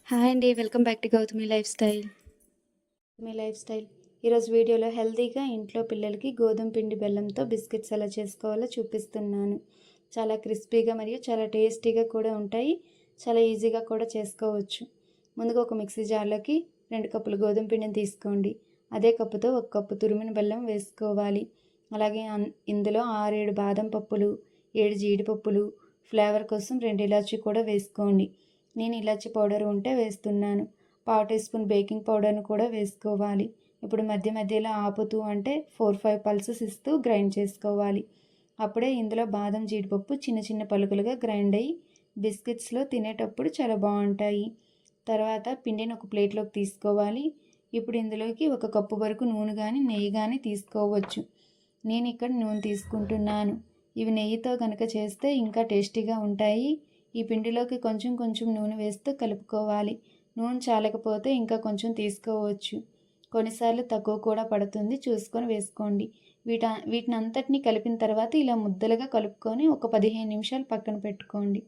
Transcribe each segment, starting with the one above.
Hi అండి, welcome back to Gautami life style. ఈరోజు వీడియోలో హెల్తీగా ఇంట్లో పిల్లలకి గోధుమ పిండి బెల్లంతో బిస్కెట్స్ ఎలా చేసుకోవాలో చూపిస్తున్నాను. చాలా క్రిస్పీగా మరియు చాలా టేస్టీగా కూడా ఉంటాయి. చాలా ఈజీగా కూడా చేసుకోవచ్చు. ముందుగా ఒక మిక్సీ జార్లోకి 2 కప్పులు గోధుమ పిండిని తీసుకోండి. అదే కప్పుతో 1 కప్పు తురిమిన బెల్లం వేసుకోవాలి. అలాగే ఇందులో 6-7 బాదం పప్పులు, 7 జీడిపప్పులు, ఫ్లేవర్ కోసం 2 ఇలాచీ కూడా వేసుకోండి. నేను ఇలాచీ పౌడర్ ఉంటే వేస్తున్నాను. 1/2 టీ స్పూన్ బేకింగ్ పౌడర్ను కూడా వేసుకోవాలి. ఇప్పుడు మధ్య మధ్యలో ఆపుతూ అంటే 4-5 పల్సెస్ ఇస్తూ గ్రైండ్ చేసుకోవాలి. అప్పుడే ఇందులో బాదం జీడిపప్పు చిన్న చిన్న పలుకులుగా గ్రైండ్ అయ్యి బిస్కెట్స్లో తినేటప్పుడు చాలా బాగుంటాయి. తర్వాత పిండిని ఒక ప్లేట్లోకి తీసుకోవాలి. ఇప్పుడు ఇందులోకి 1 కప్పు వరకు నూనె కానీ నెయ్యి కానీ తీసుకోవచ్చు. నేను ఇక్కడ నూనె తీసుకుంటున్నాను. ఇవి నెయ్యితో కనుక చేస్తే ఇంకా టేస్టీగా ఉంటాయి. ఈ పిండిలోకి కొంచెం కొంచెం నూనె వేస్తూ కలుపుకోవాలి. నూనె చాలకపోతే ఇంకా కొంచెం తీసుకోవచ్చు. కొన్నిసార్లు తక్కువ కూడా పడుతుంది, చూసుకొని వేసుకోండి. వీటిని అంతటినీ కలిపిన తర్వాత ఇలా ముద్దలుగా కలుపుకొని ఒక 15 నిమిషాలు పక్కన పెట్టుకోండి.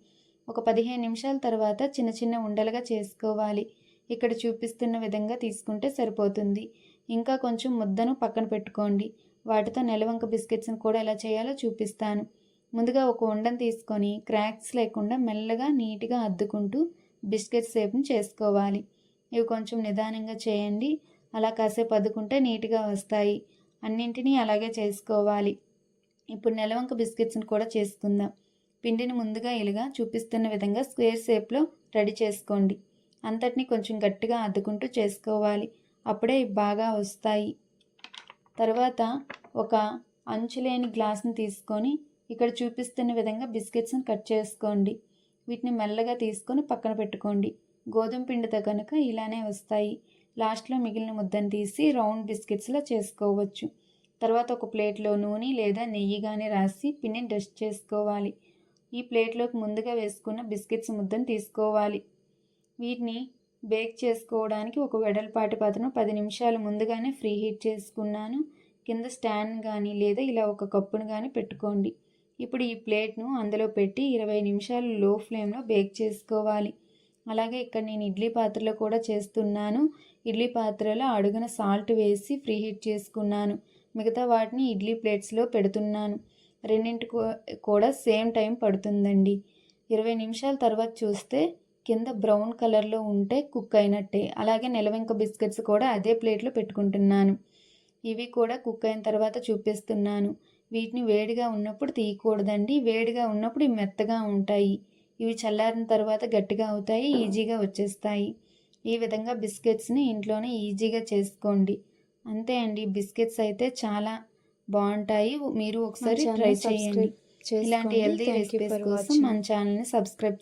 ఒక 15 నిమిషాల తర్వాత చిన్న చిన్న ఉండలుగా చేసుకోవాలి. ఇక్కడ చూపిస్తున్న విధంగా తీసుకుంటే సరిపోతుంది. ఇంకా కొంచెం ముద్దను పక్కన పెట్టుకోండి. వాటితో నెలవంక బిస్కెట్స్ని కూడా ఎలా చేయాలో చూపిస్తాను. ముందుగా ఒక ఉండను తీసుకొని క్రాక్స్ లేకుండా మెల్లగా నీట్గా అద్దుకుంటూ బిస్కెట్ షేప్ని చేసుకోవాలి. ఇవి కొంచెం నిదానంగా చేయండి. అలా కాసేపు అద్దుకుంటే నీట్గా వస్తాయి. అన్నింటినీ అలాగే చేసుకోవాలి. ఇప్పుడు నెలవంక బిస్కెట్స్ని కూడా చేసుకుందాం. పిండిని ముందుగా ఇలాగా చూపిస్తున్న విధంగా స్క్వేర్ షేప్లో రెడీ చేసుకోండి. అంతటినీ కొంచెం గట్టిగా అద్దుకుంటూ చేసుకోవాలి. అప్పుడే బాగా వస్తాయి. తర్వాత ఒక అంచులేని గ్లాస్ని తీసుకొని ఇక్కడ చూపిస్తున్న విధంగా బిస్కెట్స్ని కట్ చేసుకోండి. వీటిని మెల్లగా తీసుకొని పక్కన పెట్టుకోండి. గోధుమ పిండితో కనుక ఇలానే వస్తాయి. లాస్ట్లో మిగిలిన ముద్దను తీసి రౌండ్ బిస్కెట్స్లో చేసుకోవచ్చు. తర్వాత ఒక ప్లేట్లో నూనె లేదా నెయ్యి కానీ రాసి పిండిని డస్ట్ చేసుకోవాలి. ఈ ప్లేట్లోకి ముందుగా వేసుకున్న బిస్కెట్స్ ముద్దను తీసుకోవాలి. వీటిని బేక్ చేసుకోవడానికి ఒక వెడల్పాటి పాత్రను 10 నిమిషాలు ముందుగానే ఫ్రీ హీట్ చేసుకున్నాను. కింద స్టాండ్ కానీ లేదా ఇలా ఒక కప్పును కానీ పెట్టుకోండి. ఇప్పుడు ఈ ప్లేట్ను అందులో పెట్టి 20 నిమిషాలు లో ఫ్లేమ్లో బేక్ చేసుకోవాలి. అలాగే ఇక్కడ నేను ఇడ్లీ పాత్రలో కూడా చేస్తున్నాను. ఇడ్లీ పాత్రలో అడుగున సాల్ట్ వేసి ఫ్రీ హీట్ చేసుకున్నాను. మిగతా వాటిని ఇడ్లీ ప్లేట్స్లో పెడుతున్నాను. రెండింటి కూడా సేమ్ టైం పడుతుందండి. 20 నిమిషాల తర్వాత చూస్తే కింద బ్రౌన్ కలర్లో ఉంటే కుక్ అయినట్టే. అలాగే నెలవంక బిస్కెట్స్ కూడా అదే ప్లేట్లో పెట్టుకుంటున్నాను. ఇవి కూడా కుక్ అయిన తర్వాత చూపిస్తున్నాను. వీటిని వేడిగా ఉన్నప్పుడు తీయకూడదండి. వేడిగా ఉన్నప్పుడు ఇవి మెత్తగా ఉంటాయి. ఇవి చల్లారిన తర్వాత గట్టిగా అవుతాయి, ఈజీగా వచ్చేస్తాయి. ఈ విధంగా బిస్కెట్స్ని ఇంట్లోనే ఈజీగా చేసుకోండి. అంతే అండి, బిస్కెట్స్ అయితే చాలా బాగుంటాయి. మీరు ఒకసారి ట్రై చేయండి. ఇలాంటి హెల్తీ రెసిపీస్ కోసం మన ఛానల్ని సబ్స్క్రైబ్